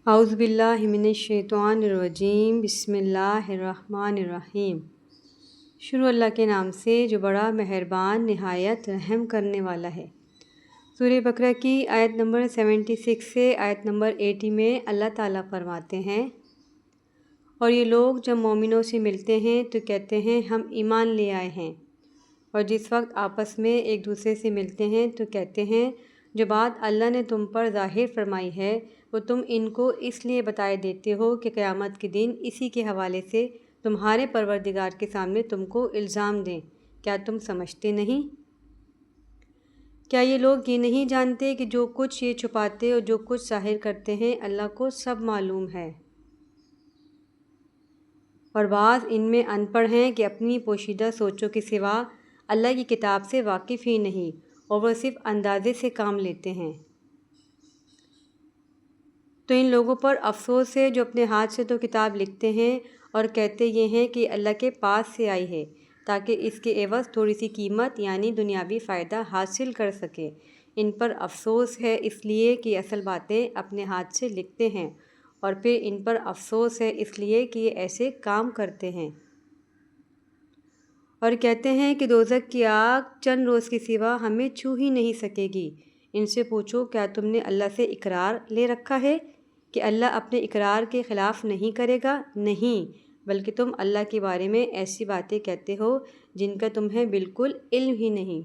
اعوذ باللہ من الشیطان الرجیم، بسم اللہ الرحمن الرحیم۔ شروع اللہ کے نام سے جو بڑا مہربان نہایت رحم کرنے والا ہے۔ سورہ بقرہ کی آیت نمبر 76 سے آیت نمبر 80 میں اللہ تعالیٰ فرماتے ہیں، اور یہ لوگ جب مومنوں سے ملتے ہیں تو کہتے ہیں ہم ایمان لے آئے ہیں، اور جس وقت آپس میں ایک دوسرے سے ملتے ہیں تو کہتے ہیں جو بات اللہ نے تم پر ظاہر فرمائی ہے وہ تم ان کو اس لیے بتائے دیتے ہو کہ قیامت کے دن اسی کے حوالے سے تمہارے پروردگار کے سامنے تم کو الزام دیں۔ کیا تم سمجھتے نہیں؟ کیا یہ لوگ یہ نہیں جانتے کہ جو کچھ یہ چھپاتے اور جو کچھ ظاہر کرتے ہیں اللہ کو سب معلوم ہے؟ اور بعض ان میں ان پڑھ ہیں کہ اپنی پوشیدہ سوچوں کے سوا اللہ کی کتاب سے واقف ہی نہیں، اور وہ صرف اندازے سے کام لیتے ہیں۔ تو ان لوگوں پر افسوس ہے جو اپنے ہاتھ سے تو کتاب لکھتے ہیں اور کہتے یہ ہیں کہ اللہ کے پاس سے آئی ہے تاکہ اس کے عوض تھوڑی سی قیمت یعنی دنیاوی فائدہ حاصل کر سکے۔ ان پر افسوس ہے اس لیے کہ اصل باتیں اپنے ہاتھ سے لکھتے ہیں، اور پھر ان پر افسوس ہے اس لیے کہ یہ ایسے کام کرتے ہیں۔ اور کہتے ہیں کہ دوزخ کی آگ چند روز کے سوا ہمیں چھو ہی نہیں سکے گی۔ ان سے پوچھو کیا تم نے اللہ سے اقرار لے رکھا ہے کہ اللہ اپنے اقرار کے خلاف نہیں کرے گا؟ نہیں، بلکہ تم اللہ کے بارے میں ایسی باتیں کہتے ہو جن کا تمہیں بالکل علم ہی نہیں۔